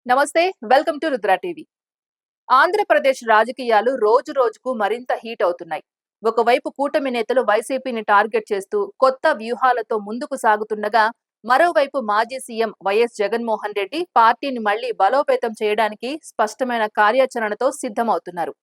నమస్తే, welcome to Rudra TV. Andhra Pradesh రాజకీయాలు రోజు రోజుకు మరింత హీట్ అవుతున్నాయి. ఒకవైపు కూటమి నేతలు వైసీపీని టార్గెట్ చేస్తూ కొత్త వ్యూహాలతో ముందుకు సాగుతుండగా, మరోవైపు మాజీ సీఎం వైఎస్ జగన్మోహన్ రెడ్డి పార్టీని మళ్లీ బలోపేతం చేయడానికి స్పష్టమైన కార్యాచరణతో సిద్ధమవుతున్నారు.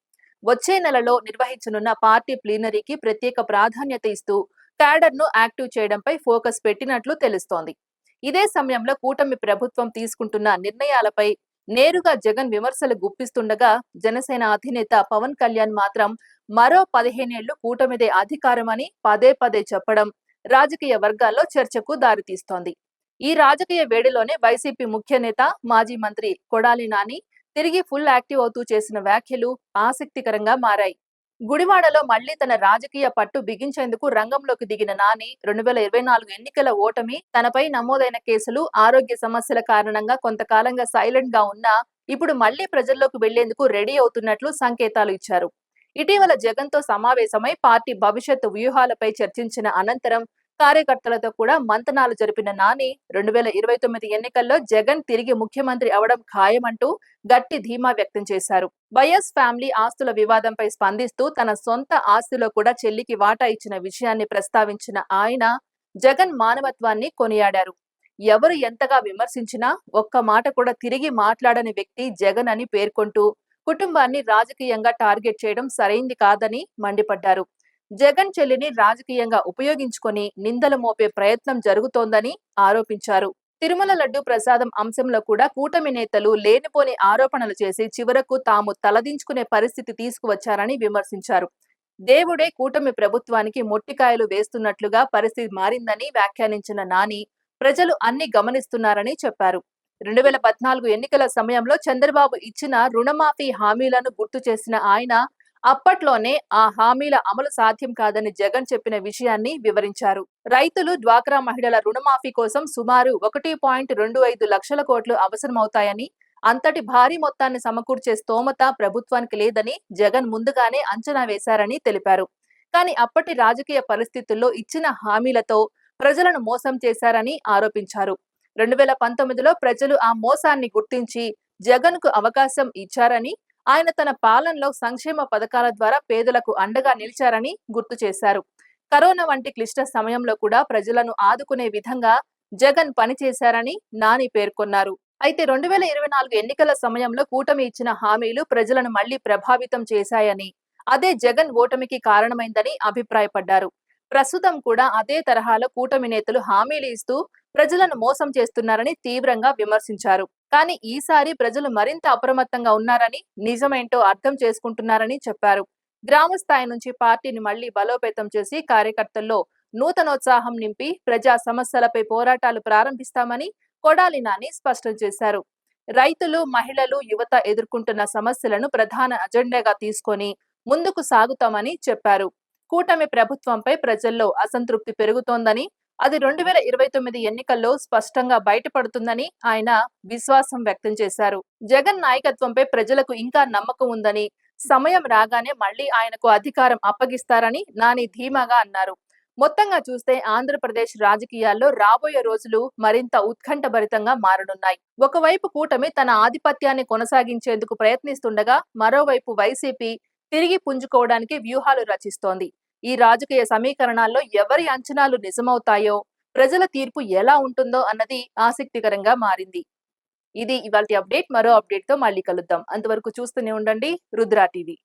వచ్చే నెలలో నిర్వహించనున్న పార్టీ ప్లీనరీకి ప్రత్యేక ప్రాధాన్యత ఇస్తూ క్యాడర్ను యాక్టివ్ చేయడంపై ఫోకస్ పెట్టినట్లు తెలుస్తోంది. ఇదే సమయంలో కూటమి ప్రభుత్వం తీసుకుంటున్న నిర్ణయాలపై నేరుగా జగన్ విమర్శలు గుప్పిస్తుండగా, జనసేన అధినేత పవన్ కళ్యాణ్ మాత్రం మరో 15 ఏళ్లు కూటమిదే అధికారమని పదే పదే చెప్పడం రాజకీయ వర్గాల్లో చర్చకు దారితీస్తోంది. ఈ రాజకీయ వేడిలోనే వైసీపీ ముఖ్య నేత, మాజీ మంత్రి కొడాలి నాని తిరిగి ఫుల్ యాక్టివ్ అవుతూ చేసిన వ్యాఖ్యలు ఆసక్తికరంగా మారాయి. గుడివాడలో మళ్లీ తన రాజకీయ పట్టు బిగించేందుకు రంగంలోకి దిగిన నాని 2024 ఎన్నికల ఓటమి, తనపై నమోదైన కేసులు, ఆరోగ్య సమస్యల కారణంగా కొంతకాలంగా సైలెంట్ గా ఉన్నా ఇప్పుడు మళ్లీ ప్రజల్లోకి వెళ్లేందుకు రెడీ అవుతున్నట్లు సంకేతాలు ఇచ్చారు. ఇటీవల జగన్ తో సమావేశమై పార్టీ భవిష్యత్తు వ్యూహాలపై చర్చించిన అనంతరం కార్యకర్తలతో కూడా మంతనాలు జరిపిన నాని 2029 ఎన్నికల్లో జగన్ తిరిగి ముఖ్యమంత్రి అవడం ఖాయమంటూ గట్టి ధీమా వ్యక్తం చేశారు. వైఎస్ ఫ్యామిలీ ఆస్తుల వివాదంపై స్పందిస్తూ తన సొంత ఆస్తిలో కూడా చెల్లికి వాటా ఇచ్చిన విషయాన్ని ప్రస్తావించిన ఆయన జగన్ మానవత్వాన్ని కొనియాడారు. ఎవరు ఎంతగా విమర్శించినా ఒక్క మాట కూడా తిరిగి మాట్లాడని వ్యక్తి జగన్ అని పేర్కొంటూ కుటుంబాన్ని రాజకీయంగా టార్గెట్ చేయడం సరైంది కాదని మండిపడ్డారు. జగన్ చెల్లిని రాజకీయంగా ఉపయోగించుకొని నిందలు మోపే ప్రయత్నం జరుగుతోందని ఆరోపించారు. తిరుమల లడ్డు ప్రసాదం అంశంలో కూడా కూటమి నేతలు లేనిపోని ఆరోపణలు చేసి చివరకు తాము తలదించుకునే పరిస్థితి తీసుకువచ్చారని విమర్శించారు. దేవుడే కూటమి ప్రభుత్వానికి మొట్టికాయలు వేస్తున్నట్లుగా పరిస్థితి మారిందని వ్యాఖ్యానించిన నాని ప్రజలు అన్ని గమనిస్తున్నారని చెప్పారు. 2014 ఎన్నికల సమయంలో చంద్రబాబు ఇచ్చిన రుణమాఫీ హామీలను గుర్తు చేసిన ఆయన అప్పట్లోనే ఆ హామీల అమలు సాధ్యం కాదని జగన్ చెప్పిన విషయాన్ని వివరించారు. రైతులు, డ్వాక్రా మహిళల రుణమాఫీ కోసం సుమారు 1.25 లక్షల కోట్లు అవసరమవుతాయని, అంతటి భారీ మొత్తాన్ని సమకూర్చే స్తోమత ప్రభుత్వానికి లేదని జగన్ ముందుగానే అంచనా వేశారని తెలిపారు. కానీ అప్పటి రాజకీయ పరిస్థితుల్లో ఇచ్చిన హామీలతో ప్రజలను మోసం చేశారని ఆరోపించారు. 2019లో ప్రజలు ఆ మోసాన్ని గుర్తించి జగన్ కు అవకాశం ఇచ్చారని, ఆయన తన పాలనలో సంక్షేమ పథకాల ద్వారా పేదలకు అండగా నిలిచారని గుర్తు చేశారు. కరోనా వంటి క్లిష్ట సమయంలో కూడా ప్రజలను ఆదుకునే విధంగా జగన్ పనిచేశారని నాని పేర్కొన్నారు. అయితే 2024 ఎన్నికల సమయంలో కూటమి ఇచ్చిన హామీలు ప్రజలను మళ్లీ ప్రభావితం చేశాయని, అదే జగన్ ఓటమికి కారణమైందని అభిప్రాయపడ్డారు. ప్రస్తుతం కూడా అదే తరహాలో కూటమి నేతలు హామీలు ఇస్తూ ప్రజలను మోసం చేస్తున్నారని తీవ్రంగా విమర్శించారు. కానీ ఈసారి ప్రజలు మరింత అప్రమత్తంగా ఉన్నారని, నిజమేంటో అర్థం చేసుకుంటున్నారని చెప్పారు. గ్రామ స్థాయి నుంచి పార్టీని మళ్లీ బలోపేతం చేసి కార్యకర్తల్లో నూతనోత్సాహం నింపి ప్రజా సమస్యలపై పోరాటాలు ప్రారంభిస్తామని కొడాలి నాని స్పష్టం చేశారు. రైతులు, మహిళలు, యువత ఎదుర్కొంటున్న సమస్యలను ప్రధాన అజెండాగా తీసుకొని ముందుకు సాగుతామని చెప్పారు. కూటమి ప్రభుత్వంపై ప్రజల్లో అసంతృప్తి పెరుగుతోందని, అది 2029 ఎన్నికల్లో స్పష్టంగా బయటపడుతుందని ఆయన విశ్వాసం వ్యక్తం చేశారు. జగన్ నాయకత్వంపై ప్రజలకు ఇంకా నమ్మకం ఉందని, సమయం రాగానే మళ్లీ ఆయనకు అధికారం అప్పగిస్తారని నాని ధీమాగా అన్నారు. మొత్తంగా చూస్తే ఆంధ్రప్రదేశ్ రాజకీయాల్లో రాబోయే రోజులు మరింత ఉత్కంఠభరితంగా మారనున్నాయి. ఒకవైపు కూటమి తన ఆధిపత్యాన్ని కొనసాగించేందుకు ప్రయత్నిస్తుండగా, మరోవైపు వైసీపీ తిరిగి పుంజుకోవడానికి వ్యూహాలు రచిస్తోంది. ఈ రాజకీయ సమీకరణాల్లో ఎవరి అంచనాలు నిజమవుతాయో, ప్రజల తీర్పు ఎలా ఉంటుందో అన్నది ఆసక్తికరంగా మారింది. ఇది ఇవాల్టి అప్డేట్. మరో అప్డేట్ తో మళ్ళీ కలుద్దాం. అంతవరకు చూస్తూనే ఉండండి రుద్ర టీవీ.